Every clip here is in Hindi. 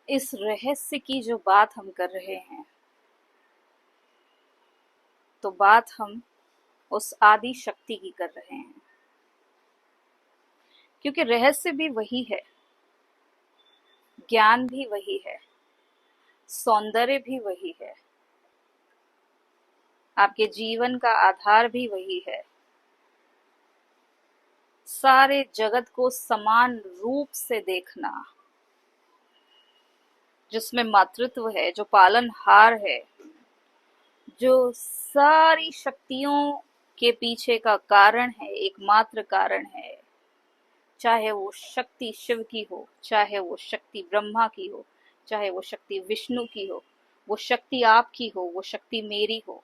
इस रहस्य की जो बात हम कर रहे हैं, तो बात हम उस आदि शक्ति की कर रहे हैं, क्योंकि रहस्य भी वही है, ज्ञान भी वही है, सौंदर्य भी वही है, आपके जीवन का आधार भी वही है। सारे जगत को समान रूप से देखना, जिसमें मातृत्व है, जो पालनहार है, जो सारी शक्तियों के पीछे का कारण है, एकमात्र कारण है। चाहे वो शक्ति शिव की हो, चाहे वो शक्ति ब्रह्मा की हो, चाहे वो शक्ति विष्णु की हो, वो शक्ति आपकी हो, वो शक्ति मेरी हो,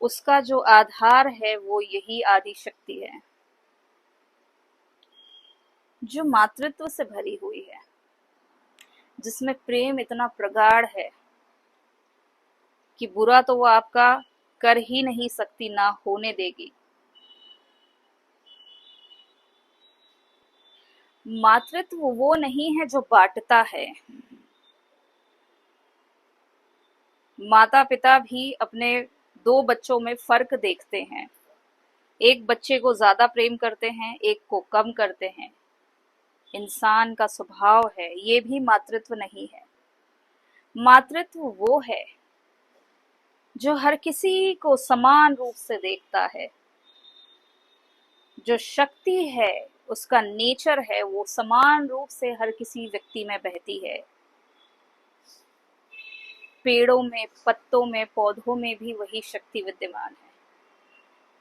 उसका जो आधार है वो यही आदि शक्ति है, जो मातृत्व से भरी हुई है, जिसमें प्रेम इतना प्रगाढ़ है कि बुरा तो वो आपका कर ही नहीं सकती, ना होने देगी। मातृत्व वो नहीं है जो बांटता है। माता पिता भी अपने दो बच्चों में फर्क देखते हैं, एक बच्चे को ज्यादा प्रेम करते हैं, एक को कम करते हैं। इंसान का स्वभाव है, ये भी मातृत्व नहीं है। मातृत्व वो है जो हर किसी को समान रूप से देखता है, जो शक्ति है, उसका नेचर है, वो समान रूप से हर किसी व्यक्ति में बहती है। पेड़ों में, पत्तों में, पौधों में भी वही शक्ति विद्यमान है,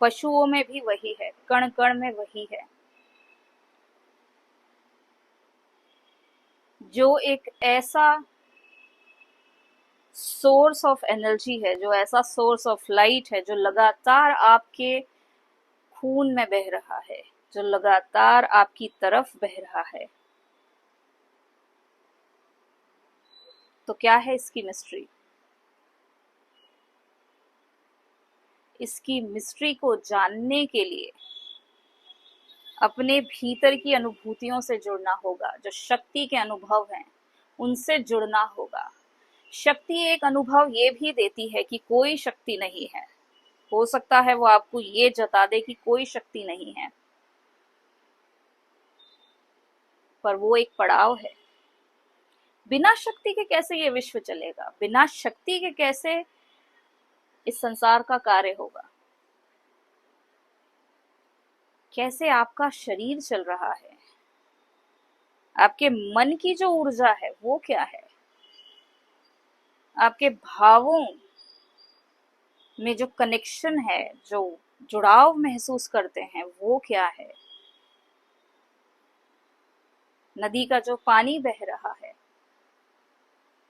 पशुओं में भी वही है, कण कण में वही है। जो एक ऐसा सोर्स ऑफ एनर्जी है, जो ऐसा सोर्स ऑफ लाइट है, जो लगातार आपके खून में बह रहा है, जो लगातार आपकी तरफ बह रहा है, तो क्या है इसकी मिस्ट्री? इसकी मिस्ट्री को जानने के लिए अपने भीतर की अनुभूतियों से जुड़ना होगा, जो शक्ति के अनुभव हैं उनसे जुड़ना होगा। शक्ति एक अनुभव ये भी देती है कि कोई शक्ति नहीं है। हो सकता है वो आपको ये जता दे कि कोई शक्ति नहीं है, पर वो एक पड़ाव है। बिना शक्ति के कैसे ये विश्व चलेगा? बिना शक्ति के कैसे इस संसार का कार्य होगा? कैसे आपका शरीर चल रहा है? आपके मन की जो ऊर्जा है वो क्या है? आपके भावों में जो कनेक्शन है, जो जुड़ाव महसूस करते हैं, वो क्या है? नदी का जो पानी बह रहा है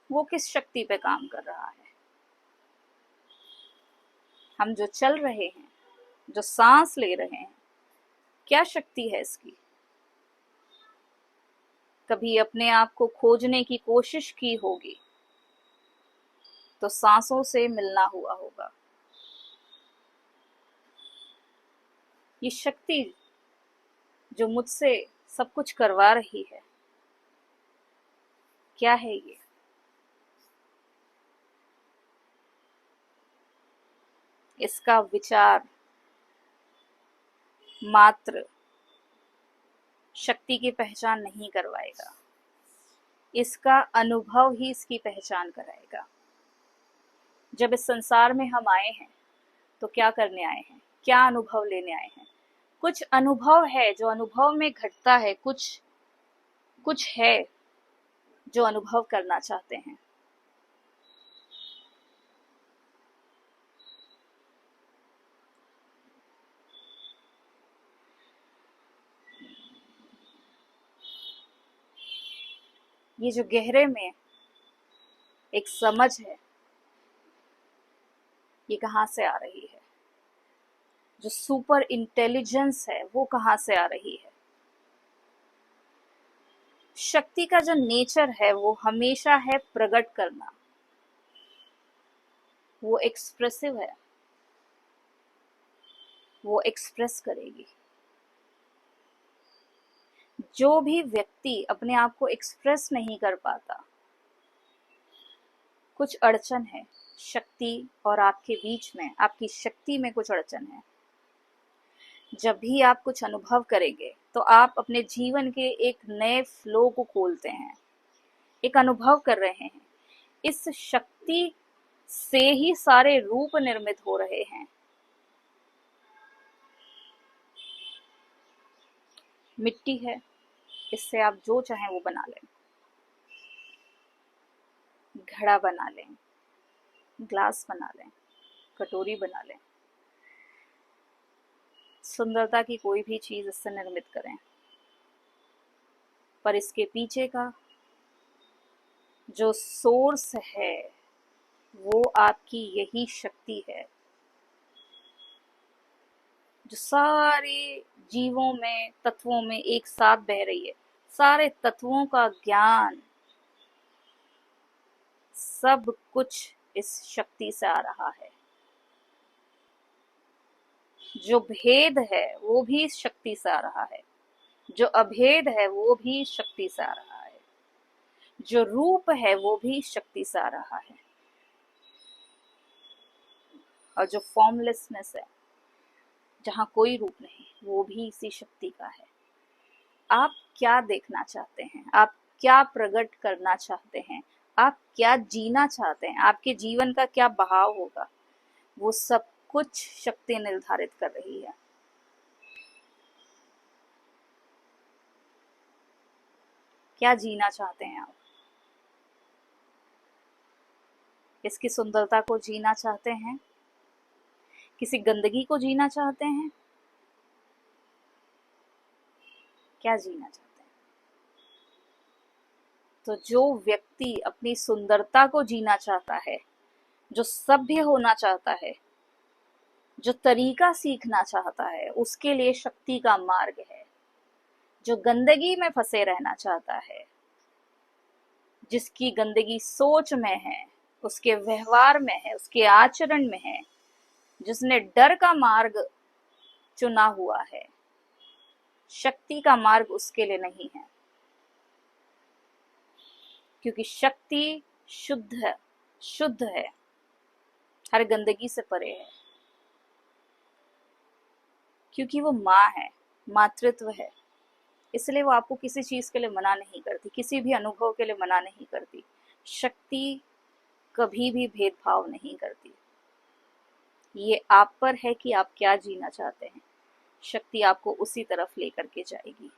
वो किस शक्ति पे काम कर रहा है? हम जो चल रहे हैं, जो सांस ले रहे हैं, क्या शक्ति है इसकी? कभी अपने आप को खोजने की कोशिश की होगी तो सांसों से मिलना हुआ होगा। ये शक्ति जो मुझसे सब कुछ करवा रही है, क्या है ये? इसका विचार मात्र शक्ति की पहचान नहीं करवाएगा, इसका अनुभव ही इसकी पहचान कराएगा। जब इस संसार में हम आए हैं तो क्या करने आए हैं, क्या अनुभव लेने आए हैं? कुछ अनुभव है जो अनुभव में घटता है, कुछ कुछ है जो अनुभव करना चाहते हैं। ये जो गहरे में एक समझ है, ये कहाँ से आ रही है? जो सुपर इंटेलिजेंस है वो कहाँ से आ रही है? शक्ति का जो नेचर है वो हमेशा है प्रकट करना, वो एक्सप्रेसिव है, वो एक्सप्रेस करेगी। जो भी व्यक्ति अपने आप को एक्सप्रेस नहीं कर पाता, कुछ अड़चन है शक्ति और आपके बीच में, आपकी शक्ति में कुछ अड़चन है। जब भी आप कुछ अनुभव करेंगे तो आप अपने जीवन के एक नए फ्लो को खोलते हैं, एक अनुभव कर रहे हैं। इस शक्ति से ही सारे रूप निर्मित हो रहे हैं। मिट्टी है, इससे आप जो चाहें वो बना लें, घड़ा बना लें, ग्लास बना लें, कटोरी बना लें, सुंदरता की कोई भी चीज इससे निर्मित करें। पर इसके पीछे का जो सोर्स है वो आपकी यही शक्ति है, जो सारे जीवों में, तत्वों में एक साथ बह रही है। सारे तत्वों का ज्ञान, सब कुछ इस शक्ति से आ रहा है। जो भेद है वो भी इस शक्ति से आ रहा है, जो अभेद है वो भी इस शक्ति से आ रहा है, जो रूप है वो भी इस शक्ति से आ रहा है, और जो फॉर्मलेसनेस है, जहां कोई रूप नहीं, वो भी इसी शक्ति का है। आप क्या देखना चाहते हैं? आप क्या प्रकट करना चाहते हैं? आप क्या जीना चाहते हैं? आपके जीवन का क्या बहाव होगा? वो सब कुछ शक्ति निर्धारित कर रही है। क्या जीना चाहते हैं आप? इसकी सुंदरता को जीना चाहते हैं? किसी गंदगी को जीना चाहते हैं? क्या जीना चाहते हैं? तो जो व्यक्ति अपनी सुंदरता को जीना चाहता है, जो सभ्य होना चाहता है, जो तरीका सीखना चाहता है, उसके लिए शक्ति का मार्ग है। जो गंदगी में फंसे रहना चाहता है, जिसकी गंदगी सोच में है, उसके व्यवहार में है, उसके आचरण में है, जिसने डर का मार्ग चुना हुआ है, शक्ति का मार्ग उसके लिए नहीं है। क्योंकि शक्ति शुद्ध है, हर गंदगी से परे है। क्योंकि वो माँ है, मातृत्व है, इसलिए वो आपको किसी चीज के लिए मना नहीं करती, किसी भी अनुभव के लिए मना नहीं करती। शक्ति कभी भी भेदभाव नहीं करती। ये आप पर है कि आप क्या जीना चाहते हैं। शक्ति आपको उसी तरफ लेकर के जाएगी।